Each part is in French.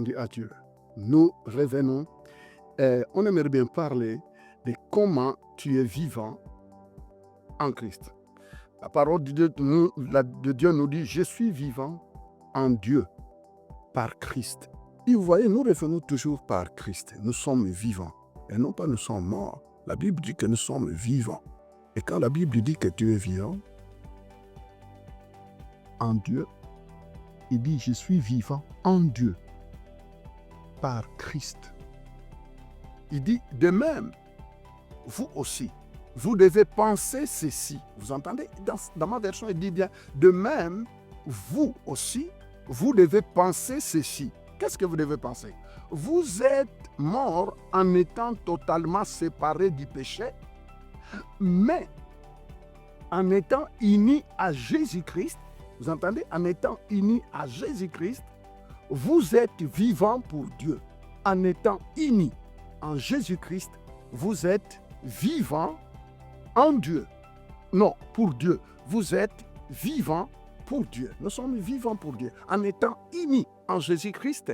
rendu à Dieu. Nous revenons. On aimerait bien parler de comment tu es vivant en Christ. La parole de Dieu nous dit, je suis vivant en Dieu par Christ. Et vous voyez, nous revenons toujours par Christ. Nous sommes vivants et non pas nous sommes morts. La Bible dit que nous sommes vivants. Et quand la Bible dit que tu es vivant en Dieu, il dit, je suis vivant en Dieu par Christ. Il dit, de même, vous aussi, vous devez penser ceci. Vous entendez? Dans ma version, il dit bien, de même, vous aussi, vous devez penser ceci. Qu'est-ce que vous devez penser? Vous êtes mort en étant totalement séparé du péché, mais en étant unis à Jésus-Christ. Vous entendez? En étant unis à Jésus-Christ, vous êtes vivants pour Dieu. En étant unis en Jésus-Christ, vous êtes vivants en Dieu. Non, pour Dieu. Vous êtes vivants pour Dieu. Nous sommes vivants pour Dieu. En étant unis en Jésus-Christ,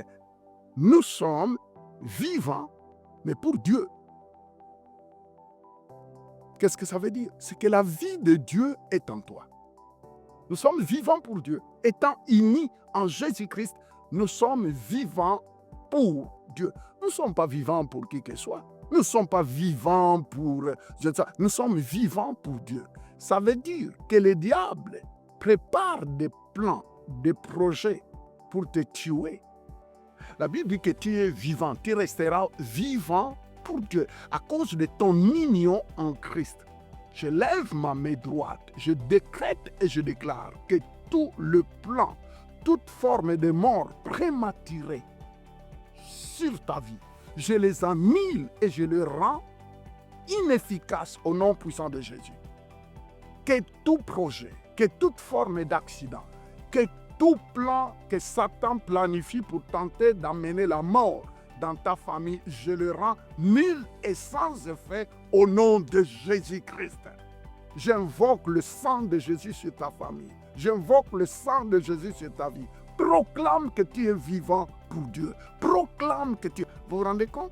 nous sommes vivants, mais pour Dieu. Qu'est-ce que ça veut dire? C'est que la vie de Dieu est en toi. Nous sommes vivants pour Dieu. Étant unis en Jésus-Christ, nous sommes vivants pour Dieu. Nous ne sommes pas vivants pour qui que ce soit. Nous ne sommes pas vivants pour... Nous sommes vivants pour Dieu. Ça veut dire que le diable prépare des plans, des projets pour te tuer. La Bible dit que tu es vivant, tu resteras vivant pour Dieu à cause de ton union en Christ. Je lève ma main droite, je décrète et je déclare que tout le plan, toute forme de mort prématurée sur ta vie, je les annule et je les rends inefficaces au nom puissant de Jésus. Que tout projet, que toute forme d'accident, que tout plan que Satan planifie pour tenter d'amener la mort dans ta famille, je le rends nul et sans effet au nom de Jésus-Christ. J'invoque le sang de Jésus sur ta famille. J'invoque le sang de Jésus sur ta vie. Proclame que tu es vivant pour Dieu. Proclame que tu... Vous vous rendez compte?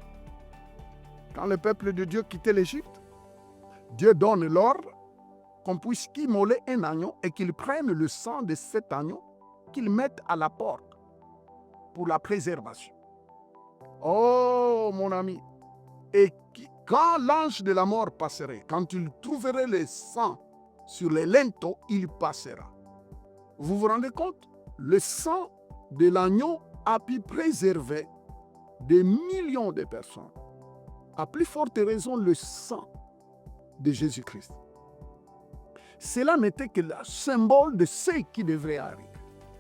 Quand le peuple de Dieu quittait l'Égypte, Dieu donne l'ordre qu'on puisse immoler un agneau et qu'il prenne le sang de cet agneau, qu'il mette à la porte pour la préservation. Oh, mon ami, et quand l'ange de la mort passerait, quand il trouverait le sang sur les linteaux, il passera. Vous vous rendez compte? Le sang de l'agneau a pu préserver des millions de personnes. À plus forte raison, le sang de Jésus-Christ. Cela n'était que le symbole de ce qui devrait arriver.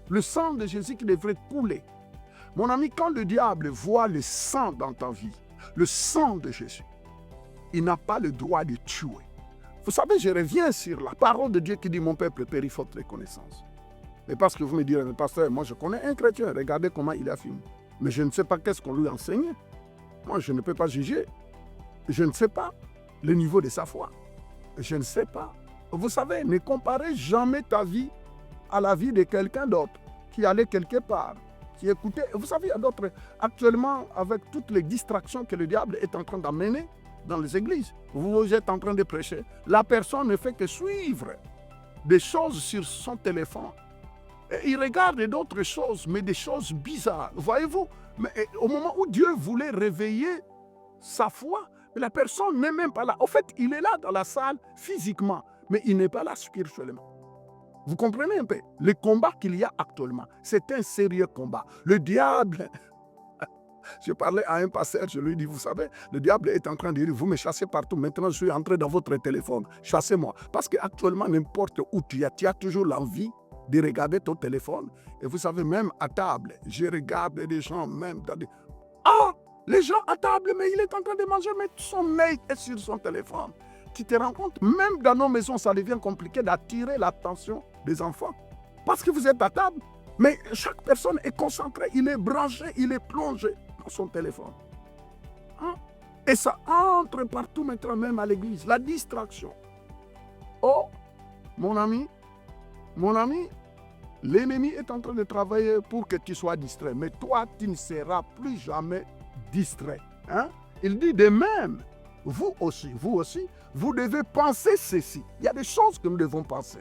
Le sang de Jésus qui devrait couler. Mon ami, quand le diable voit le sang dans ta vie, le sang de Jésus, il n'a pas le droit de tuer. Vous savez, je reviens sur la parole de Dieu qui dit « Mon peuple périt faute de connaissance ». Mais parce que vous me direz, mais pasteur, moi je connais un chrétien, regardez comment il affirme. Mais je ne sais pas qu'est-ce qu'on lui enseigne. Moi, je ne peux pas juger. Je ne sais pas le niveau de sa foi. Je ne sais pas. Vous savez, ne comparez jamais ta vie à la vie de quelqu'un d'autre qui allait quelque part, qui écoutait. Vous savez, il y a d'autres, actuellement, avec toutes les distractions que le diable est en train d'amener dans les églises, vous êtes en train de prêcher. La personne ne fait que suivre des choses sur son téléphone. Et il regarde d'autres choses, mais des choses bizarres. Voyez-vous, mais au moment où Dieu voulait réveiller sa foi, la personne n'est même pas là. En fait, il est là dans la salle physiquement, mais il n'est pas là spirituellement. Vous comprenez un peu? Le combat qu'il y a actuellement, c'est un sérieux combat. Le diable, je parlais à un pasteur, je lui dis, vous savez, le diable est en train de dire, vous me chassez partout, maintenant je suis entré dans votre téléphone, chassez-moi. Parce qu'actuellement, n'importe où tu as toujours l'envie de regarder ton téléphone. Et vous savez, même à table, je regarde des gens même dans des... Ah, les gens à table, mais il est en train de manger, mais son œil est sur son téléphone. Tu te rends compte? Même dans nos maisons, ça devient compliqué d'attirer l'attention des enfants. Parce que vous êtes à table, mais chaque personne est concentrée, il est branché, il est plongé dans son téléphone. Hein? Et ça entre partout maintenant, même à l'église. La distraction. Oh, mon ami, L'ennemi est en train de travailler pour que tu sois distrait. Mais toi, tu ne seras plus jamais distrait. Hein? Il dit de même, vous aussi, vous devez penser ceci. Il y a des choses que nous devons penser.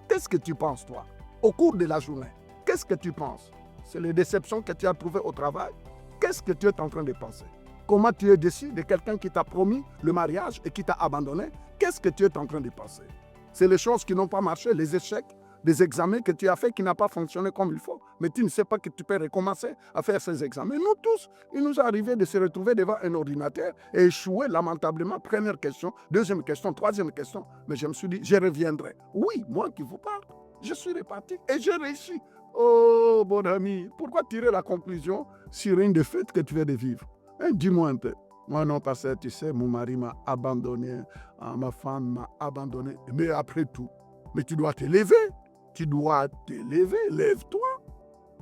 Qu'est-ce que tu penses, toi, au cours de la journée? Qu'est-ce que tu penses? C'est les déceptions que tu as trouvées au travail? Qu'est-ce que tu es en train de penser? Comment tu es déçu de quelqu'un qui t'a promis le mariage et qui t'a abandonné? Qu'est-ce que tu es en train de penser? C'est les choses qui n'ont pas marché, les échecs, des examens que tu as fait qui n'ont pas fonctionné comme il faut, mais tu ne sais pas que tu peux recommencer à faire ces examens. Nous tous, il nous est arrivé de se retrouver devant un ordinateur et échouer lamentablement. Première question, deuxième question, troisième question. Mais je me suis dit, je reviendrai. Oui, moi qui vous parle, je suis reparti et j'ai réussi. Oh, bon ami, pourquoi tirer la conclusion sur une défaite que tu viens de vivre? Hein, dis-moi un peu. Moi non, parce que tu sais, mon mari m'a abandonné, ma femme m'a abandonné. Mais après tout, mais tu dois te lever. Tu dois te lever, lève-toi,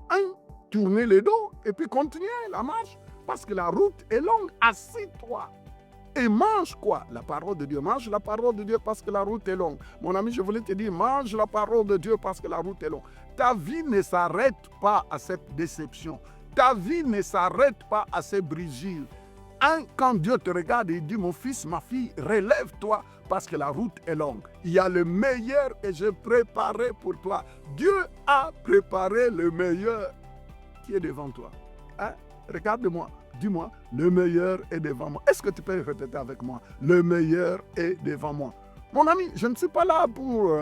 hein, tourner le dos et puis continuer la marche parce que la route est longue. Assis-toi et mange quoi? La parole de Dieu. Mange la parole de Dieu parce que la route est longue. Mon ami, je voulais te dire, mange la parole de Dieu parce que la route est longue. Ta vie ne s'arrête pas à cette déception. Ta vie ne s'arrête pas à ces brisures. Hein, quand Dieu te regarde et dit, mon fils, ma fille, relève-toi parce que la route est longue. Il y a le meilleur que j'ai préparé pour toi. Dieu a préparé le meilleur qui est devant toi. Hein? Regarde-moi, dis-moi, le meilleur est devant moi. Est-ce que tu peux répéter avec moi? Le meilleur est devant moi. Mon ami, je ne suis pas là pour...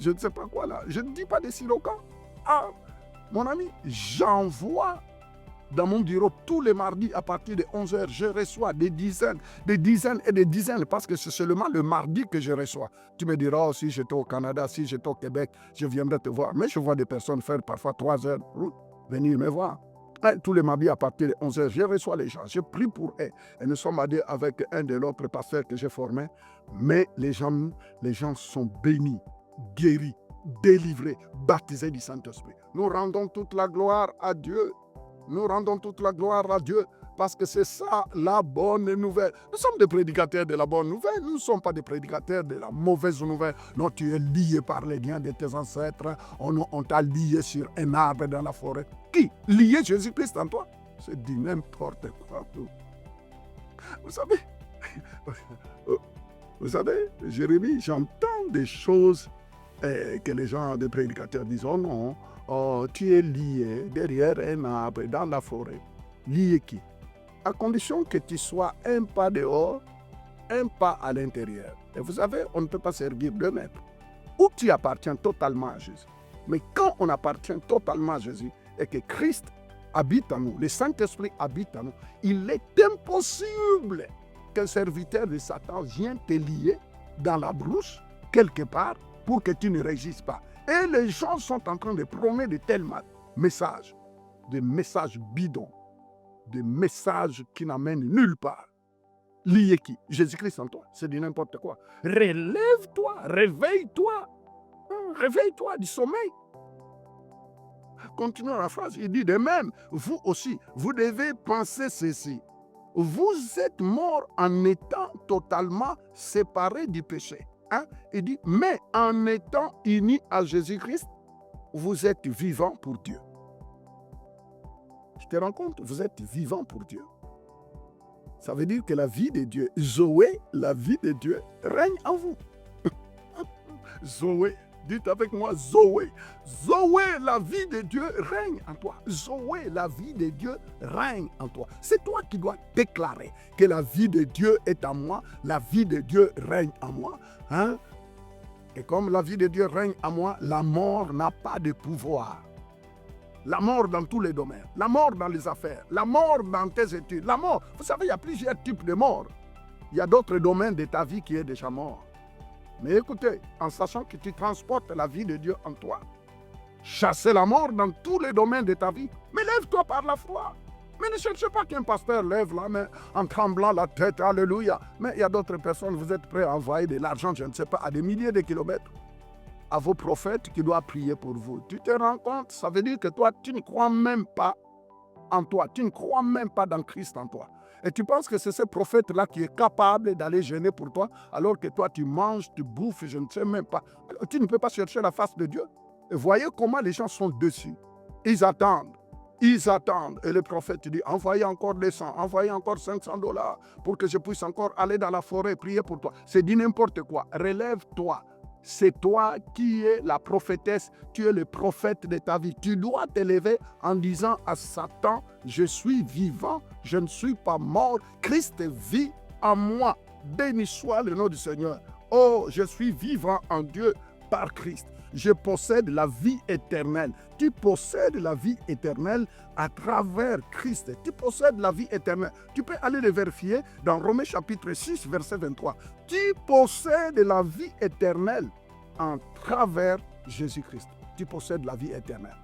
je ne sais pas quoi là. Je ne dis pas des siroquants. Ah, mon ami, j'envoie dans mon bureau tous les mardis à partir de 11h, je reçois des dizaines et des dizaines parce que c'est seulement le mardi que je reçois. Tu me diras, oh, si j'étais au Canada, si j'étais au Québec, je viendrais te voir. Mais je vois des personnes faire parfois 3 heures de route, venir me voir. Et tous les mardis à partir de 11h, je reçois les gens, je prie pour eux. Et nous sommes allés avec un de l'autre pasteur que j'ai formé. Mais les gens sont bénis, guéris, délivrés, baptisés du Saint-Esprit. Nous rendons toute la gloire à Dieu. Nous rendons toute la gloire à Dieu parce que c'est ça la bonne nouvelle. Nous sommes des prédicateurs de la bonne nouvelle. Nous ne sommes pas des prédicateurs de la mauvaise nouvelle. Non, tu es lié par les liens de tes ancêtres. On t'a lié sur un arbre dans la forêt. Qui? Lié Jésus-Christ en toi? C'est dit n'importe quoi. Vous savez, Jérémie, j'entends des choses que les gens, des prédicateurs disent, oh non, oh, tu es lié derrière un arbre dans la forêt. Lié qui? À condition que tu sois un pas dehors, un pas à l'intérieur. Et vous savez, on ne peut pas servir 2 maîtres. Ou tu appartiens totalement à Jésus. Mais quand on appartient totalement à Jésus et que Christ habite en nous, le Saint-Esprit habite en nous, il est impossible qu'un serviteur de Satan vienne te lier dans la brousse, quelque part, pour que tu ne réagisses pas. Et les gens sont en train de prôner de tels messages, des messages bidons, des messages qui n'amènent nulle part. Lié qui? Jésus-Christ en toi, c'est du n'importe quoi. Relève-toi, réveille-toi, réveille-toi du sommeil. Continuons la phrase, il dit de même, vous aussi, vous devez penser ceci. Vous êtes morts en étant totalement séparés du péché. Hein? Il dit, mais en étant unis à Jésus-Christ, vous êtes vivants pour Dieu. Tu te rends compte? Vous êtes vivants pour Dieu. Ça veut dire que la vie de Dieu, Zoé, la vie de Dieu, règne en vous. Zoé, dites avec moi, Zoé. Zoé, la vie de Dieu règne en toi. Zoé, la vie de Dieu règne en toi. C'est toi qui dois déclarer que la vie de Dieu est en moi, la vie de Dieu règne en moi. Hein? Et comme la vie de Dieu règne en moi, la mort n'a pas de pouvoir. La mort dans tous les domaines, la mort dans les affaires, la mort dans tes études, la mort. Vous savez, il y a plusieurs types de morts. Il y a d'autres domaines de ta vie qui est déjà mort. Mais écoutez, en sachant que tu transportes la vie de Dieu en toi, chassez la mort dans tous les domaines de ta vie, mais lève-toi par la foi. Mais ne cherchez pas qu'un pasteur lève la main en tremblant la tête, alléluia. Mais il y a d'autres personnes, vous êtes prêts à envoyer de l'argent, je ne sais pas, à des milliers de kilomètres, à vos prophètes qui doivent prier pour vous. Tu te rends compte? Ça veut dire que toi, tu ne crois même pas en toi. Tu ne crois même pas dans Christ en toi. Et tu penses que c'est ce prophète-là qui est capable d'aller gêner pour toi, alors que toi, tu manges, tu bouffes, je ne sais même pas. Tu ne peux pas chercher la face de Dieu. Et voyez comment les gens sont dessus. Ils attendent. Ils attendent. Et le prophète dit, envoyez encore des 100, envoyez encore $500 pour que je puisse encore aller dans la forêt et prier pour toi. C'est dit n'importe quoi. Relève-toi. C'est toi qui es la prophétesse, tu es le prophète de ta vie. Tu dois t'élever en disant à Satan, je suis vivant, je ne suis pas mort, Christ vit en moi. Béni soit le nom du Seigneur. Oh, je suis vivant en Dieu par Christ. Je possède la vie éternelle. Tu possèdes la vie éternelle à travers Christ. Tu possèdes la vie éternelle. Tu peux aller le vérifier dans Romains chapitre 6, verset 23. Tu possèdes la vie éternelle en travers Jésus-Christ. Tu possèdes la vie éternelle.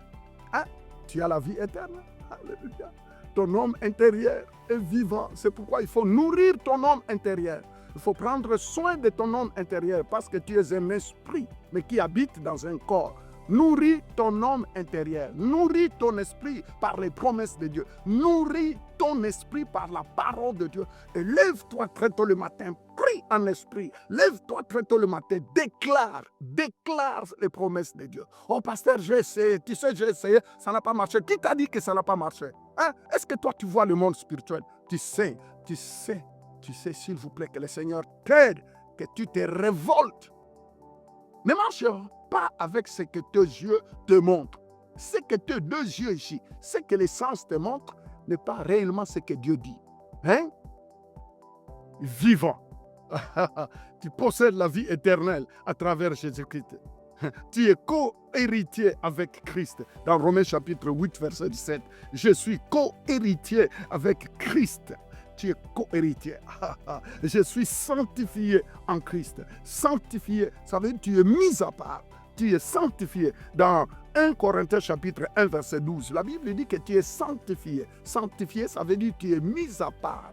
Hein? Tu as la vie éternelle. Alléluia. Ton homme intérieur est vivant. C'est pourquoi il faut nourrir ton homme intérieur. Il faut prendre soin de ton homme intérieur parce que tu es un esprit, mais qui habite dans un corps. Nourris ton homme intérieur. Nourris ton esprit par les promesses de Dieu. Nourris ton esprit par la parole de Dieu. Et lève-toi très tôt le matin. Prie en esprit. Lève-toi très tôt le matin. Déclare les promesses de Dieu. Oh pasteur, j'ai essayé. Tu sais, j'ai essayé. Ça n'a pas marché. Qui t'a dit que ça n'a pas marché? Hein? Est-ce que toi, tu vois le monde spirituel? Tu sais, s'il vous plaît, que le Seigneur t'aide, que tu te révoltes. Ne marche pas avec ce que tes yeux te montrent. Ce que tes deux yeux ici, ce que les sens te montrent, n'est pas réellement ce que Dieu dit. Hein? Vivant. Tu possèdes la vie éternelle à travers Jésus-Christ. Tu es co-héritier avec Christ. Dans Romains chapitre 8, verset 17, je suis co-héritier avec Christ. Tu es co-héritier. Je suis sanctifié en Christ. Sanctifié, ça veut dire que tu es mis à part. Tu es sanctifié. Dans 1 Corinthiens chapitre 1, verset 12, la Bible dit que tu es sanctifié. Sanctifié, ça veut dire que tu es mis à part.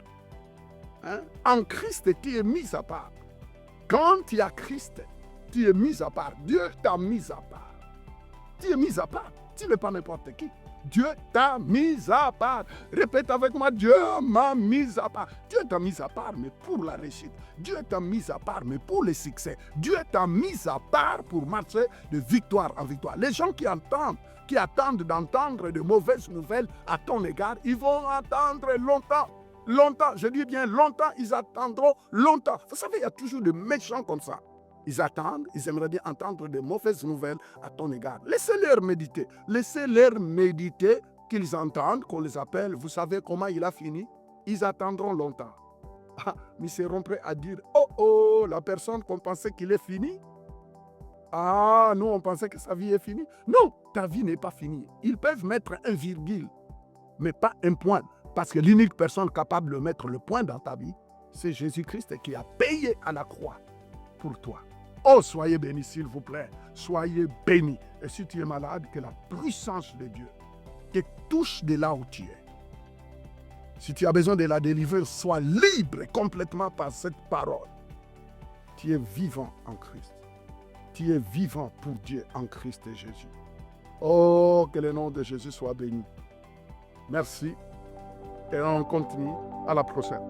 Hein? En Christ, tu es mis à part. Quand tu as Christ, tu es mis à part. Dieu t'a mis à part. Tu es mis à part. Tu n'es pas n'importe qui. Dieu t'a mis à part. Répète avec moi, Dieu m'a mis à part. Dieu t'a mis à part, mais pour la réussite. Dieu t'a mis à part, mais pour le succès. Dieu t'a mis à part pour marcher de victoire en victoire. Les gens qui attendent d'entendre de mauvaises nouvelles à ton égard, ils vont attendre longtemps. Longtemps, je dis bien longtemps, ils attendront longtemps. Vous savez, il y a toujours des méchants comme ça. Ils attendent, ils aimeraient bien entendre de mauvaises nouvelles à ton égard. Laissez-leur méditer. Laissez-leur méditer qu'ils entendent, qu'on les appelle. Vous savez comment il a fini? Ils attendront longtemps. Ils seront prêts à dire, oh, la personne qu'on pensait qu'il est fini. Nous, on pensait que sa vie est finie. Non, ta vie n'est pas finie. Ils peuvent mettre un virgule, mais pas un point. Parce que l'unique personne capable de mettre le point dans ta vie, c'est Jésus-Christ qui a payé à la croix pour toi. Oh, soyez bénis, s'il vous plaît. Soyez bénis. Et si tu es malade, que la puissance de Dieu te touche de là où tu es. Si tu as besoin de la délivrer, sois libre complètement par cette parole. Tu es vivant en Christ. Tu es vivant pour Dieu en Christ et Jésus. Oh, que le nom de Jésus soit béni. Merci. Et on continue à la prochaine.